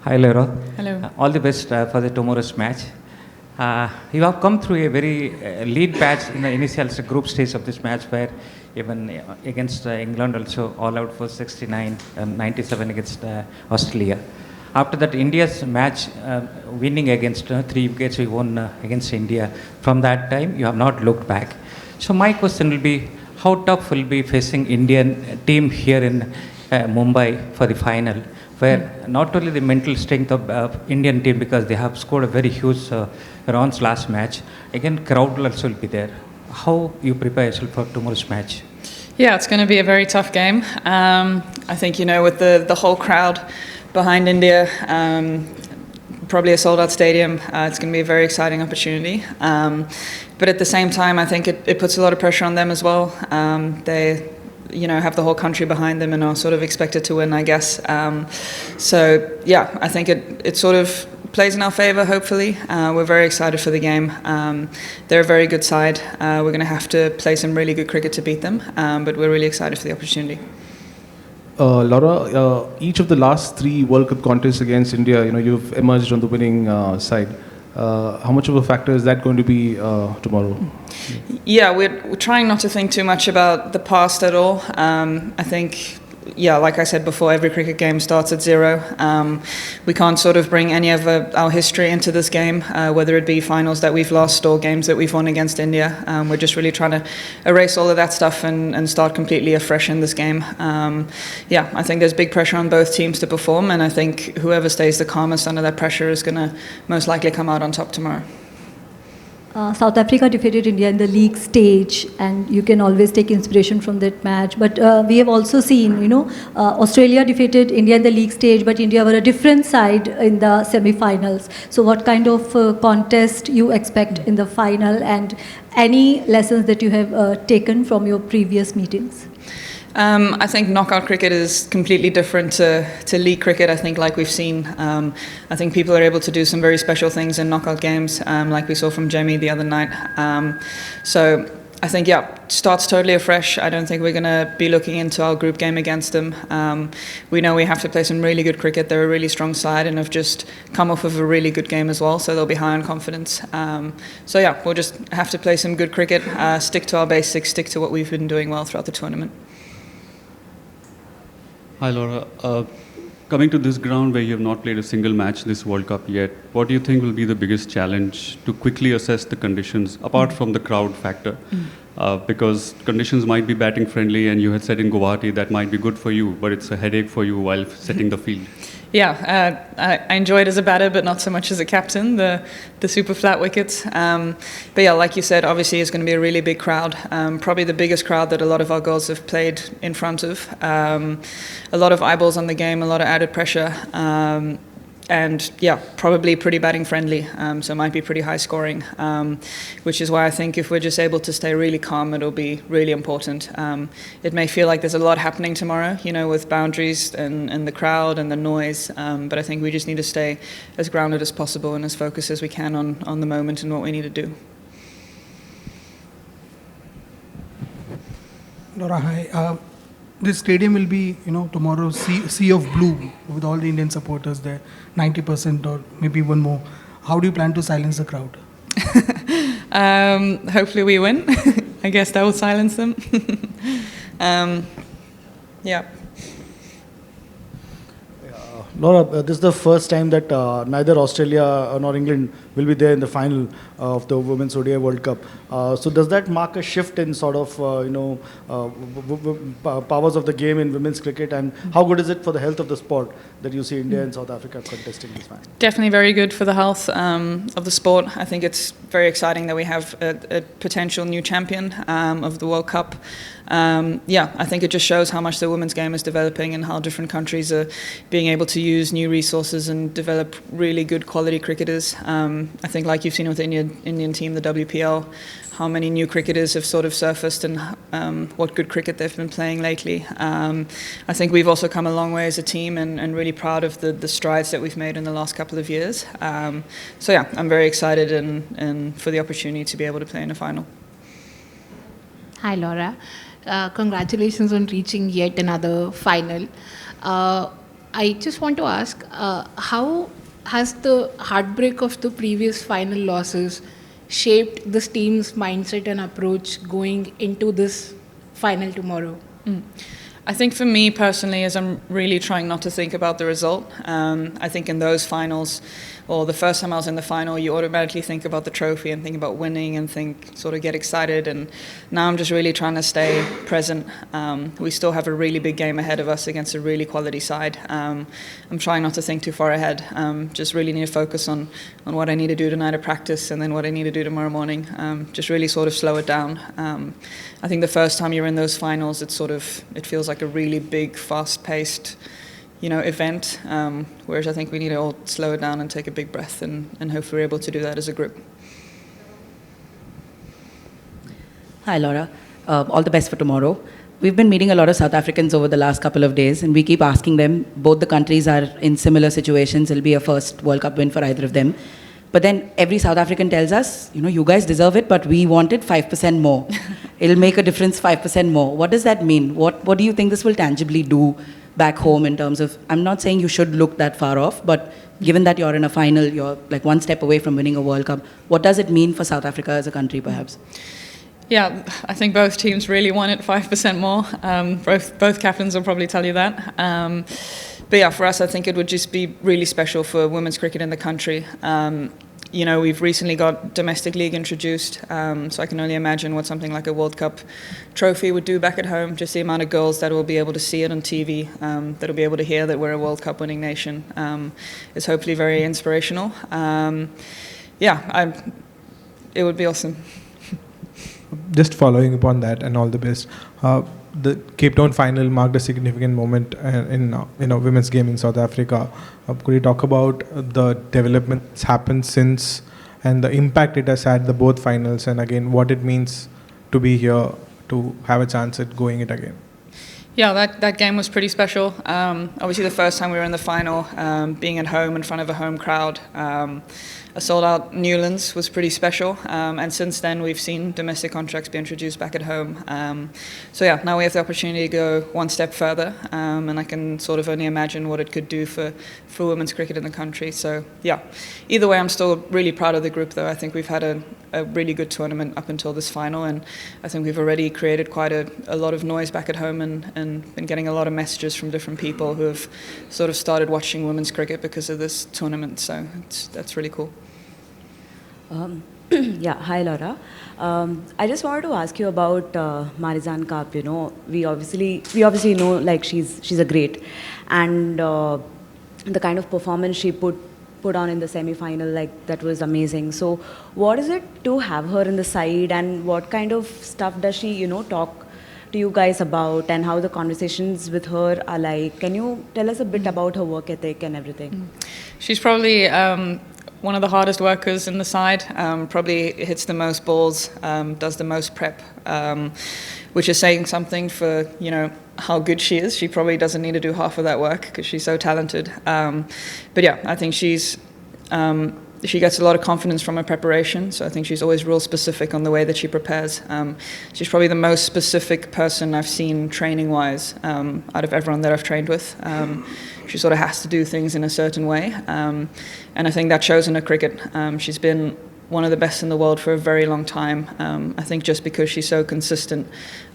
Hi, Laura. Hello. All the best for the tomorrow's match. You have come through a very lead patch in the initial group stage of this match, where even against England also all out for 69, 97 against Australia. After that, India's match winning against 3 wickets, we won against India. From that time, you have not looked back. So my question will be, how tough will be facing Indian team here in Mumbai for the final, where not only the mental strength of Indian team, because they have scored a very huge runs last match, again crowd will also be there. How you prepare yourself for tomorrow's match? Yeah, it's going to be a very tough game. I think, with the whole crowd behind India, probably a sold-out stadium, it's going to be a very exciting opportunity. But at the same time, I think it puts a lot of pressure on them as well. They have the whole country behind them and are sort of expected to win, I guess. So, yeah, I think it sort of plays in our favour, hopefully. We're very excited for the game. They're a very good side. We're going to have to play some really good cricket to beat them, but we're really excited for the opportunity. Laura, each of the last 3 World Cup contests against India, you've emerged on the winning side. How much of a factor is that going to be tomorrow? Yeah, we're trying not to think too much about the past at all. I think, like I said before, every cricket game starts at 0. We can't sort of bring any of our history into this game, whether it be finals that we've lost or games that we've won against India. We're just really trying to erase all of that stuff and start completely afresh in this game. I think there's big pressure on both teams to perform, and I think whoever stays the calmest under that pressure is going to most likely come out on top tomorrow. South Africa defeated India in the league stage, and you can always take inspiration from that match. But we have also seen, Australia defeated India in the league stage, but India were a different side in the semi-finals. So what kind of contest you expect in the final, and any lessons that you have taken from your previous meetings? I think knockout cricket is completely different to league cricket. I think, like we've seen, I think people are able to do some very special things in knockout games, like we saw from Jamie the other night. So I think, starts totally afresh. I don't think we're going to be looking into our group game against them. We know we have to play some really good cricket. They're a really strong side and have just come off of a really good game as well, so they'll be high on confidence. We'll just have to play some good cricket, stick to our basics, stick to what we've been doing well throughout the tournament. Hi Laura, coming to this ground where you have not played a single match this World Cup yet, what do you think will be the biggest challenge to quickly assess the conditions, apart from the crowd factor? Because conditions might be batting friendly, and you had said in Wolvaardt that might be good for you, but it's a headache for you while setting the field. Yeah, I enjoy it as a batter, but not so much as a captain, the super flat wickets. But yeah, like you said, obviously it's going to be a really big crowd, probably the biggest crowd that a lot of our girls have played in front of. A lot of eyeballs on the game, a lot of added pressure. And probably pretty batting friendly, so it might be pretty high scoring, which is why I think if we're just able to stay really calm, it'll be really important. It may feel like there's a lot happening tomorrow, with boundaries and the crowd and the noise, but I think we just need to stay as grounded as possible and as focused as we can on the moment and what we need to do. Laura, hi. This stadium will be, tomorrow sea of blue with all the Indian supporters there, 90% or maybe even more. How do you plan to silence the crowd? Hopefully we win. I guess that will silence them. Laura, this is the first time that neither Australia nor England will be there in the final of the Women's ODI World Cup. So does that mark a shift in sort of, powers of the game in women's cricket? And how good is it for the health of the sport that you see India and South Africa contesting this match? Definitely very good for the health of the sport. I think it's very exciting that we have a potential new champion of the World Cup. I think it just shows how much the women's game is developing and how different countries are being able to use new resources and develop really good quality cricketers. I think, like you've seen with the Indian team, the WPL, how many new cricketers have sort of surfaced and what good cricket they've been playing lately. I think we've also come a long way as a team and really proud of the strides that we've made in the last couple of years. I'm very excited and for the opportunity to be able to play in a final. Hi Laura, congratulations on reaching yet another final. I just want to ask, how has the heartbreak of the previous final losses shaped this team's mindset and approach going into this final tomorrow? I think for me personally, as I'm really trying not to think about the result, I think in those finals, or the first time I was in the final, you automatically think about the trophy and think about winning and sort of get excited. And now I'm just really trying to stay present. We still have a really big game ahead of us against a really quality side. I'm trying not to think too far ahead. Just really need to focus on what I need to do tonight at practice and then what I need to do tomorrow morning. Just really sort of slow it down. I think the first time you're in those finals, it feels like a really big, fast-paced, event, whereas I think we need to all slow it down and take a big breath, and hopefully we're able to do that as a group. Hi, Laura. All the best for tomorrow. We've been meeting a lot of South Africans over the last couple of days, and we keep asking them, both the countries are in similar situations. It'll be a first World Cup win for either of them. But then every South African tells us, you guys deserve it, but we want it 5% more. It'll make a difference 5% more. What does that mean? What do you think this will tangibly do back home in terms of, I'm not saying you should look that far off, but given that you're in a final, you're like one step away from winning a World Cup, what does it mean for South Africa as a country perhaps? Yeah, I think both teams really want it 5% more. Both captains will probably tell you that. But yeah, for us, I think it would just be really special for women's cricket in the country. We've recently got domestic league introduced, so I can only imagine what something like a World Cup trophy would do back at home. Just the amount of girls that will be able to see it on TV, that will be able to hear that we're a World Cup winning nation, is hopefully very inspirational. It would be awesome. Just following upon that, and all the best. The Cape Town final marked a significant moment in women's game in South Africa. Could you talk about the developments happened since and the impact it has had the both finals, and again what it means to be here to have a chance at going it again? Yeah, that game was pretty special. Obviously, the first time we were in the final, being at home in front of a home crowd, a sold-out Newlands was pretty special. And since then, we've seen domestic contracts be introduced back at home. Now we have the opportunity to go one step further, and I can sort of only imagine what it could do for women's cricket in the country. So, yeah, either way, I'm still really proud of the group, though. I think we've had a really good tournament up until this final, and I think we've already created quite a lot of noise back at home and been getting a lot of messages from different people who have sort of started watching women's cricket because of this tournament. So that's really cool. Yeah, hi Laura. I just wanted to ask you about Marizanne Kaap. We obviously know like she's a great, and the kind of performance she put on in the semi-final, like that was amazing. So what is it to have her in the side, and what kind of stuff does she talk to you guys about, and how the conversations with her are like? Can you tell us a bit about her work ethic and everything? She's probably one of the hardest workers in the side, probably hits the most balls, does the most prep, which is saying something for how good she is. She probably doesn't need to do half of that work because she's so talented. But yeah, I think she gets a lot of confidence from her preparation, so I think she's always real specific on the way that she prepares. She's probably the most specific person I've seen training-wise out of everyone that I've trained with. She sort of has to do things in a certain way, and I think that shows in her cricket. She's been one of the best in the world for a very long time. I think just because she's so consistent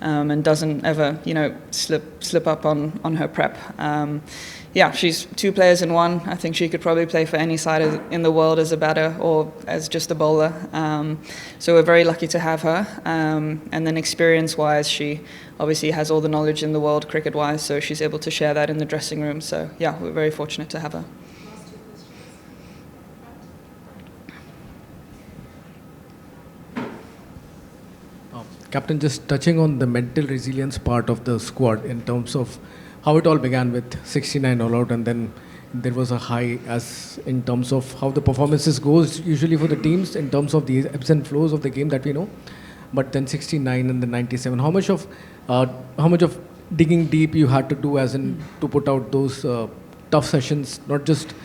and doesn't ever, slip up on her prep. She's two players in one. I think she could probably play for any side in the world as a batter or as just a bowler. So we're very lucky to have her. And then experience-wise, she obviously has all the knowledge in the world cricket-wise, so she's able to share that in the dressing room. So yeah, we're very fortunate to have her. Captain, just touching on the mental resilience part of the squad in terms of how it all began with 69 all out, and then there was a high as in terms of how the performances goes usually for the teams in terms of the ebbs and flows of the game that we know. But then 69 and then 97, how much of digging deep you had to do as in to put out those tough sessions, not just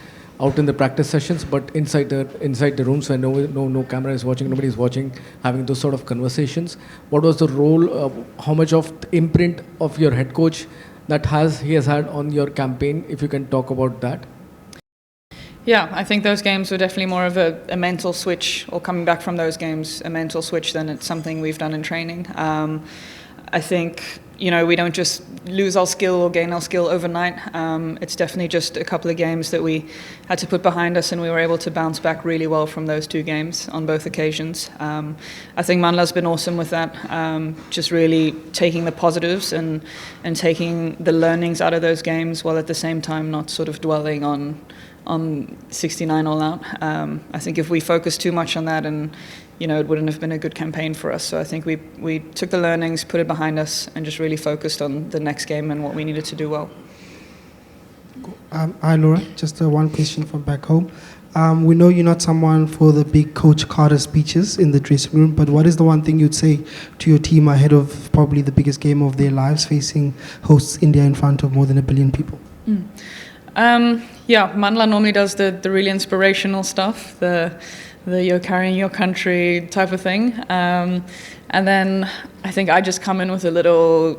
out in the practice sessions, but inside the rooms where no camera is watching, nobody is watching, having those sort of conversations. What was the role? How much of the imprint of your head coach that he has had on your campaign, if you can talk about that? Yeah, I think those games were definitely more of a mental switch, or coming back from those games, a mental switch than it's something we've done in training. I think, we don't just lose our skill or gain our skill overnight. It's definitely just a couple of games that we had to put behind us, and we were able to bounce back really well from those two games on both occasions. I think Manla's been awesome with that, just really taking the positives and taking the learnings out of those games, while at the same time not sort of dwelling on 69 all out. I think if we focused too much on that, and it wouldn't have been a good campaign for us. So I think we took the learnings, put it behind us, and just really focused on the next game and what we needed to do well. Hi, Laura. Just one question from back home. We know you're not someone for the big Coach Carter speeches in the dressing room, but what is the one thing you'd say to your team ahead of probably the biggest game of their lives, facing hosts India in front of more than 1 billion people? Yeah, Manla normally does the really inspirational stuff, the you're carrying your country type of thing. And then I think I just come in with a little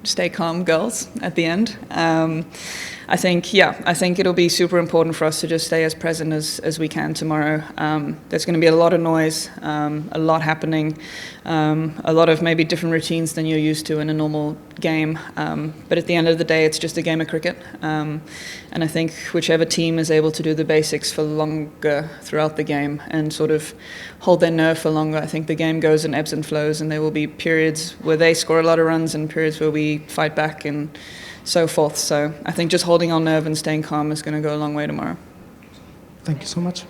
stay calm, girls, at the end. I think it'll be super important for us to just stay as present as we can tomorrow. There's going to be a lot of noise, a lot happening, a lot of maybe different routines than you're used to in a normal game. But at the end of the day, it's just a game of cricket. And I think whichever team is able to do the basics for longer throughout the game and sort of hold their nerve for longer, I think the game goes in ebbs and flows, and there will be periods where they score a lot of runs and periods where we fight back and so forth. So I think just holding our nerve and staying calm is going to go a long way tomorrow. Thank you so much.